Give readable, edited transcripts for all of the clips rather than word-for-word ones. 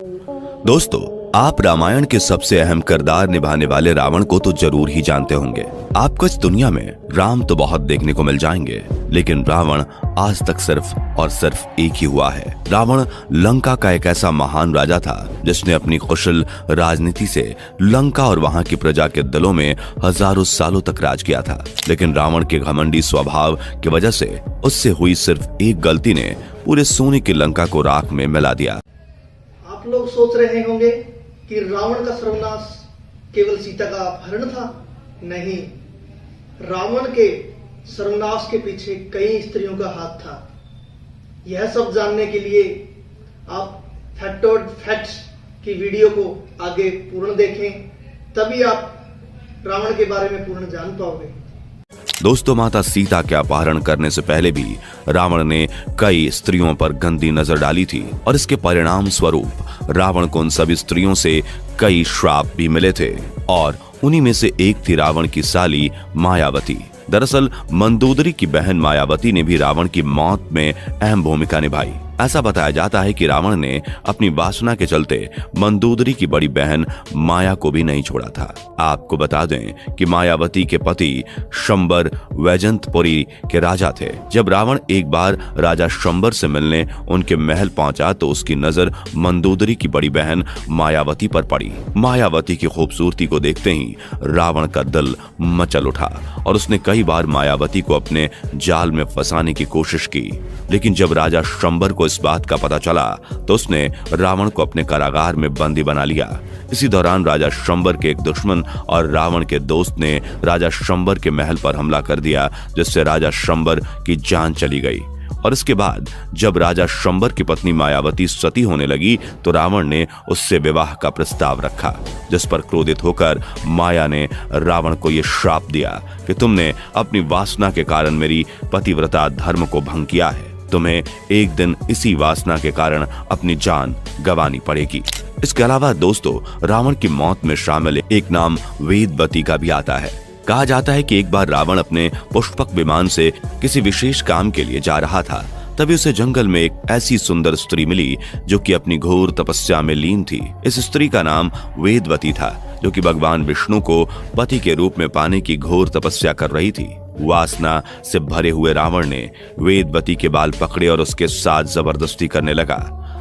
दोस्तों, आप रामायण के सबसे अहम किरदार निभाने वाले रावण को तो जरूर ही जानते होंगे। आपको इस दुनिया में राम तो बहुत देखने को मिल जाएंगे, लेकिन रावण आज तक सिर्फ और सिर्फ एक ही हुआ है। रावण लंका का एक ऐसा महान राजा था जिसने अपनी कुशल राजनीति से लंका और वहां की प्रजा के दिलों में हजारों सालों तक राज किया था। लेकिन रावण के घमंडी स्वभाव की वजह से उससे हुई सिर्फ एक गलती ने पूरे सोने की लंका को राख में मिला दिया। आप लोग सोच रहे होंगे कि रावण का सर्वनाश केवल सीता का अपहरण था। नहीं, रावण के सर्वनाश के पीछे कई स्त्रियों का हाथ था। यह सब जानने के लिए आप फैक्ट और फैक्ट्स की वीडियो को आगे पूर्ण देखें, तभी आप रावण के बारे में पूर्ण जान पाओगे। दोस्तों, माता सीता के अपहरण करने से पहले भी रावण ने कई स्त्रियों पर गंदी नजर डाली थी और इसके परिणाम स्वरूप रावण को उन सभी स्त्रियों से कई श्राप भी मिले थे और उन्हीं में से एक थी रावण की साली मायावती। दरअसल मंदोदरी की बहन मायावती ने भी रावण की मौत में अहम भूमिका निभाई। ऐसा बताया जाता है कि रावण ने अपनी वासना के चलते मंदोदरी की बड़ी बहन माया को भी नहीं छोड़ा था। आपको बता दें कि मायावती के पति शंबर वैजंतपुरी के राजा थे। जब रावण एक बार राजा शंबर से मिलने उनके महल पहुंचा तो उसकी नजर मंदोदरी की बड़ी बहन मायावती पर पड़ी। मायावती की खूबसूरती को देखते ही रावण का दिल मचल उठा और उसने कई बार मायावती को अपने जाल में फंसाने की कोशिश की। लेकिन जब राजा शंबर को इस बात का पता चला तो उसने रावण को अपने कारागार में बंदी बना लिया। इसी दौरान राजा शंबर के एक दुश्मन और रावण के दोस्त ने राजा शंबर के महल पर हमला कर दिया, जिससे राजा शंबर की जान चली गई। और इसके बाद जब राजा शंबर की पत्नी मायावती सती होने लगी तो रावण ने उससे विवाह का प्रस्ताव रखा, जिस पर क्रोधित होकर माया ने रावण को यह श्राप दिया कि तुमने अपनी वासना के कारण मेरी पतिव्रता धर्म को भंग किया है। तुम्हें एक दिन इसी वासना के कारण अपनी जान गंवानी पड़ेगी। इसके अलावा दोस्तों, रावण की मौत में शामिल एक नाम वेदवती का भी आता है। कहा जाता है कि एक बार रावण अपने पुष्पक विमान से किसी विशेष काम के लिए जा रहा था। तभी उसे जंगल में एक ऐसी सुंदर स्त्री मिली जो कि अपनी घोर तपस्या में लीन थी। इस स्त्री का नाम वेदवती था, जो कि भगवान विष्णु को पति के रूप में पाने की घोर तपस्या कर रही थी। वासना से भरे हुए रावण ने वेदवती के बाल पकड़े और उसके साथ जबरदस्ती करने लगा।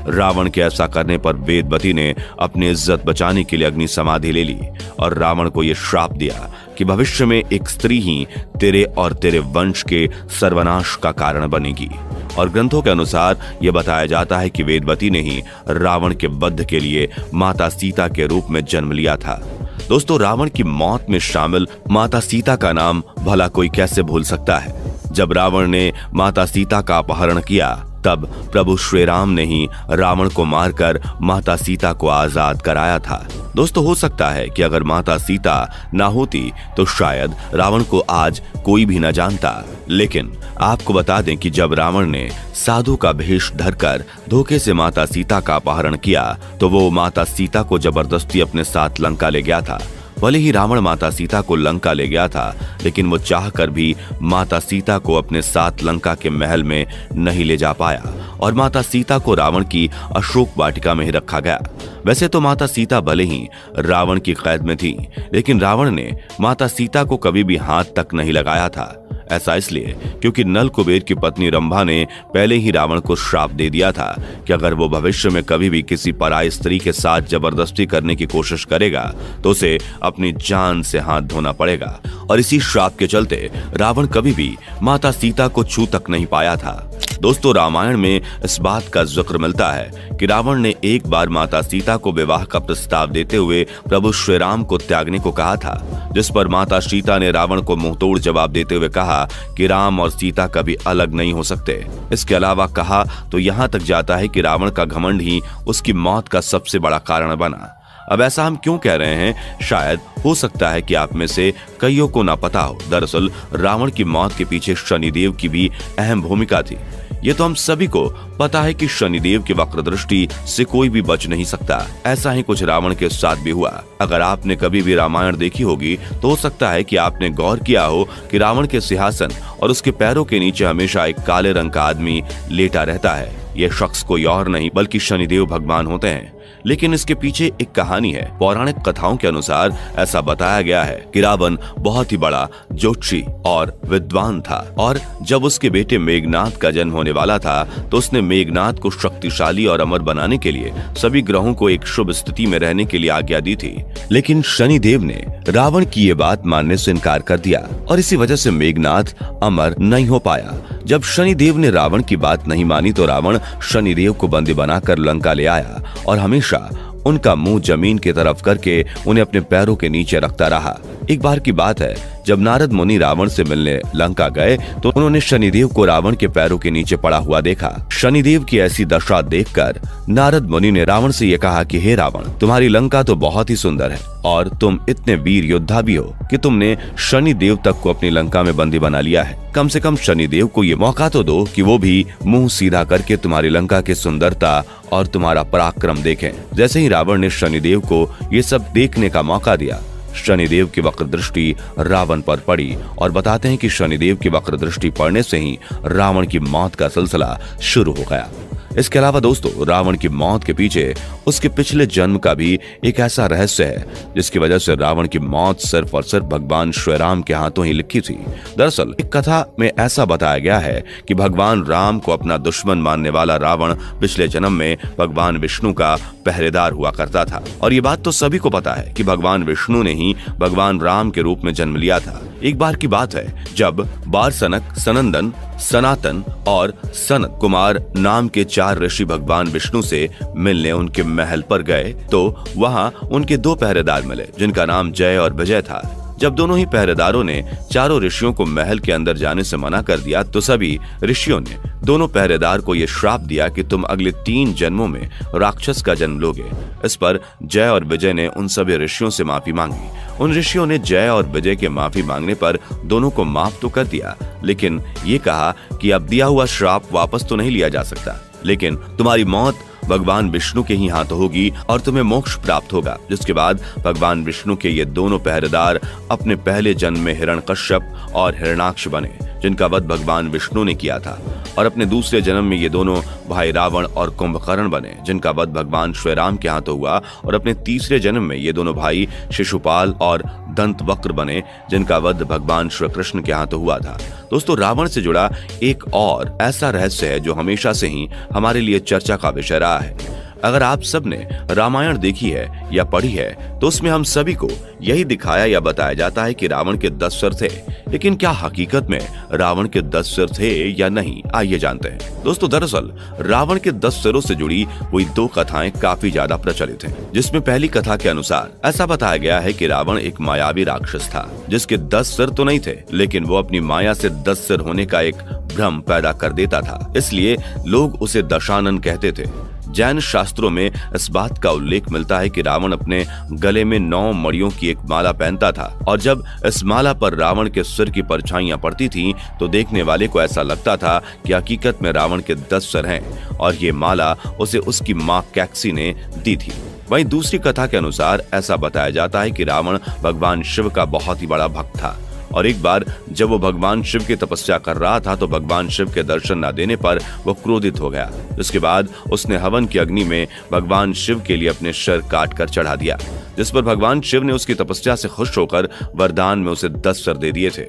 रावण के ऐसा करने पर वेदवती ने अपनी इज्जत बचाने के लिए अग्नि समाधि ले ली और रावण को यह श्राप दिया कि भविष्य में एक स्त्री ही तेरे और तेरे वंश के सर्वनाश का कारण बनेगी। और ग्रंथों के अनुसार यह बताया जाता है कि वेदवती ने ही रावण के वध के लिए माता सीता के रूप में जन्म लिया था। दोस्तों, रावण की मौत में शामिल माता सीता का नाम भला कोई कैसे भूल सकता है। जब रावण ने माता सीता का अपहरण किया तब प्रभु श्री राम ने ही रावण को मारकर माता सीता को आजाद कराया था। दोस्तों, हो सकता है कि अगर माता सीता ना होती तो शायद रावण को आज कोई भी न जानता। लेकिन आपको बता दें कि जब रावण ने साधु का भेष धरकर धोखे से माता सीता का अपहरण किया तो वो माता सीता को जबरदस्ती अपने साथ लंका ले गया था। भले ही रावण माता सीता को लंका ले गया था, लेकिन वो चाहकर भी माता सीता को अपने साथ लंका के महल में नहीं ले जा पाया और माता सीता को रावण की अशोक वाटिका में ही रखा गया। वैसे तो माता सीता भले ही रावण की कैद में थी, लेकिन रावण ने माता सीता को कभी भी हाथ तक नहीं लगाया था। ऐसा इसलिए क्योंकि नल कुबेर की पत्नी रंभा ने पहले ही रावण को श्राप दे दिया था कि अगर वो भविष्य में कभी भी किसी पराई स्त्री के साथ जबरदस्ती करने की कोशिश करेगा तो उसे अपनी जान से हाथ धोना पड़ेगा। और इसी श्राप के चलते रावण कभी भी माता सीता को छू तक नहीं पाया था। दोस्तों, रामायण में इस बात का जिक्र मिलता है कि रावण ने एक बार माता सीता को विवाह का प्रस्ताव देते हुए प्रभु श्री राम को त्यागने को कहा था, जिस पर माता सीता ने रावण को मुंहतोड़ जवाब देते हुए कहा कि राम और सीता कभी अलग नहीं हो सकते। इसके अलावा कहा तो यहाँ तक जाता है कि रावण का घमंड ही उसकी मौत का सबसे बड़ा कारण बना। अब ऐसा हम क्यों कह रहे हैं, शायद हो सकता है कि आप में से कईयों को ना पता हो। दरअसल रावण की मौत के पीछे शनिदेव की भी अहम भूमिका थी। ये तो हम सभी को पता है कि शनिदेव की वक्र दृष्टि से कोई भी बच नहीं सकता। ऐसा ही कुछ रावण के साथ भी हुआ। अगर आपने कभी भी रामायण देखी होगी तो हो सकता है कि आपने गौर किया हो कि रावण के सिंहासन और उसके पैरों के नीचे हमेशा एक काले रंग का आदमी लेटा रहता है। यह शख्स कोई और नहीं बल्कि शनिदेव भगवान होते हैं। लेकिन इसके पीछे एक कहानी है। पौराणिक कथाओं के अनुसार ऐसा बताया गया है कि रावण बहुत ही बड़ा ज्योतिषी और विद्वान था, और जब उसके बेटे मेघनाद का जन्म होने वाला था तो उसने मेघनाद को शक्तिशाली और अमर बनाने के लिए सभी ग्रहों को एक शुभ स्थिति में रहने के लिए आज्ञा दी थी। लेकिन शनिदेव ने रावण की ये बात मानने से इनकार कर दिया और इसी वजह से मेघनाद अमर नहीं हो पाया। जब शनिदेव ने रावण की बात नहीं मानी तो रावण शनिदेव को बंदी बनाकर लंका ले आया और हमेशा उनका मुंह जमीन की तरफ करके उन्हें अपने पैरों के नीचे रखता रहा। एक बार की बात है, जब नारद मुनि रावण से मिलने लंका गए तो उन्होंने शनिदेव को रावण के पैरों के नीचे पड़ा हुआ देखा। शनिदेव की ऐसी दशा देखकर नारद मुनि ने रावण से यह कहा कि हे रावण, तुम्हारी लंका तो बहुत ही सुंदर है और तुम इतने वीर योद्धा भी हो कि तुमने शनिदेव तक को अपनी लंका में बंदी बना लिया है। कम से कम शनिदेव को ये मौका तो दो कि वो भी मुंह सीधा करके तुम्हारी लंका की सुंदरता और तुम्हारा पराक्रम देखें। जैसे ही रावण ने शनिदेव को ये सब देखने का मौका दिया, शनिदेव की वक्र दृष्टि रावण पर पड़ी और बताते हैं कि शनिदेव की वक्र दृष्टि पड़ने से ही रावण की मौत का सिलसिला शुरू हो गया। इसके अलावा दोस्तों, रावण की मौत के पीछे उसके पिछले जन्म का भी एक ऐसा रहस्य है जिसकी वजह से रावण की मौत सिर्फ और सिर्फ भगवान श्री राम के हाथों ही लिखी थी। दरअसल एक कथा में ऐसा बताया गया है कि भगवान राम को अपना दुश्मन मानने वाला रावण पिछले जन्म में भगवान विष्णु का पहरेदार हुआ करता था। और ये बात तो सभी को पता है कि भगवान विष्णु ने ही भगवान राम के रूप में जन्म लिया था। एक बार की बात है, जब बारसनक, सनंदन, सनातन और सनत कुमार नाम के 4 ऋषि भगवान विष्णु से मिलने उनके महल पर गए तो वहां उनके 2 पहरेदार मिले जिनका नाम जय और विजय था। जब दोनों ही पहरेदारों ने चारों ऋषियों को महल के अंदर जाने से मना कर दिया तो सभी ऋषियों ने दोनों पहरेदार को यह श्राप दिया कि तुम अगले 3 जन्मों में राक्षस का जन्म लोगे। इस पर जय और विजय ने उन सभी ऋषियों से माफी मांगी। उन ऋषियों ने जय और विजय के माफी मांगने पर दोनों को माफ तो कर दिया, लेकिन ये कहा कि अब दिया हुआ श्राप वापस तो नहीं लिया जा सकता, लेकिन तुम्हारी मौत भगवान विष्णु के ही हाथ होगी और तुम्हें मोक्ष प्राप्त होगा। जिसके बाद भगवान विष्णु के ये दोनों पहरेदार अपने पहले जन्म में हिरण्यकश्यप और हिरण्याक्ष बने जिनका वध भगवान विष्णु ने किया था, और अपने दूसरे जन्म में ये दोनों भाई रावण और कुंभकर्ण बने जिनका वध भगवान श्री राम के हाथों हुआ, और अपने तीसरे जन्म में ये दोनों भाई शिशुपाल और दंतवक्र बने जिनका वध भगवान श्री कृष्ण के हाथों हुआ था। दोस्तों, रावण से जुड़ा एक और ऐसा रहस्य है जो हमेशा से ही हमारे लिए चर्चा का विषय रहा है। अगर आप सब ने रामायण देखी है या पढ़ी है तो उसमें हम सभी को यही दिखाया या बताया जाता है कि रावण के 10 सिर थे, लेकिन क्या हकीकत में रावण के 10 सिर थे या नहीं, आइए जानते हैं। दोस्तों, दरअसल रावण के 10 सिरों से जुड़ी हुई 2 कथाएं काफी ज्यादा प्रचलित हैं, जिसमें पहली कथा के अनुसार ऐसा बताया गया है कि रावण एक मायावी राक्षस था जिसके 10 सिर तो नहीं थे, लेकिन वो अपनी माया से 10 सिर होने का एक भ्रम पैदा कर देता था, इसलिए लोग उसे दशानन कहते थे। जैन शास्त्रों में इस बात का उल्लेख मिलता है कि रावण अपने गले में 9 मणियों की एक माला पहनता था, और जब इस माला पर रावण के सिर की परछाइयां पड़ती थीं तो देखने वाले को ऐसा लगता था कि हकीकत में रावण के 10 सिर हैं, और ये माला उसे उसकी मां कैकसी ने दी थी। वहीं दूसरी कथा के अनुसार ऐसा बताया जाता है कि रावण भगवान शिव का बहुत ही बड़ा भक्त था, और एक बार जब वो भगवान शिव की तपस्या कर रहा था तो भगवान शिव के दर्शन न देने पर वो क्रोधित हो गया। उसके बाद उसने हवन की अग्नि में भगवान शिव के लिए अपने सिर काट कर चढ़ा दिया, जिस पर भगवान शिव ने उसकी तपस्या से खुश होकर वरदान में उसे 10 सिर दे दिए थे।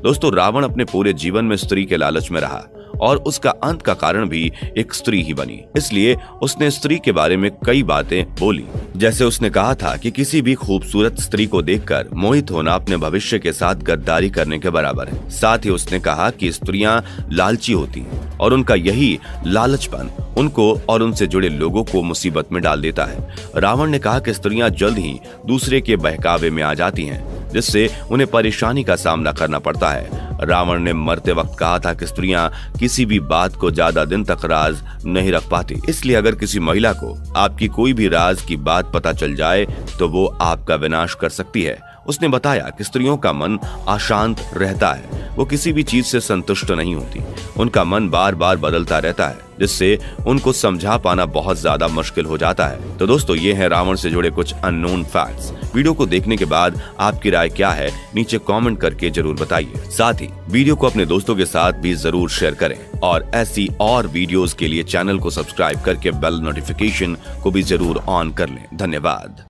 दोस्तों, रावण अपने पूरे जीवन में स्त्री के लालच में रहा और उसका अंत का कारण भी एक स्त्री ही बनी, इसलिए उसने स्त्री के बारे में कई बातें बोली। जैसे उसने कहा था कि किसी भी खूबसूरत स्त्री को देखकर मोहित होना अपने भविष्य के साथ गद्दारी करने के बराबर है। साथ ही उसने कहा कि स्त्रियां लालची होती और उनका यही लालचपन उनको और उनसे जुड़े लोगों को मुसीबत में डाल देता है। रावण ने कहा कि स्त्रियां जल्द ही दूसरे के बहकावे में आ जाती हैं, जिससे उन्हें परेशानी का सामना करना पड़ता है। रावण ने मरते वक्त कहा था कि स्त्रियां किसी भी बात को ज्यादा दिन तक राज नहीं रख पाती, इसलिए अगर किसी महिला को आपकी कोई भी राज की बात पता चल जाए तो वो आपका विनाश कर सकती है। उसने बताया कि स्त्रियों का मन अशांत रहता है, वो किसी भी चीज से संतुष्ट नहीं होती, उनका मन बार बार बदलता रहता है, जिससे उनको समझा पाना बहुत ज्यादा मुश्किल हो जाता है। तो दोस्तों, ये है रावण से जुड़े कुछ अननोन फैक्ट्स। वीडियो को देखने के बाद आपकी राय क्या है नीचे कमेंट करके जरूर बताइए। साथ ही वीडियो को अपने दोस्तों के साथ भी जरूर शेयर करें और ऐसी और वीडियोस के लिए चैनल को सब्सक्राइब करके बेल नोटिफिकेशन को भी जरूर ऑन कर लें। धन्यवाद।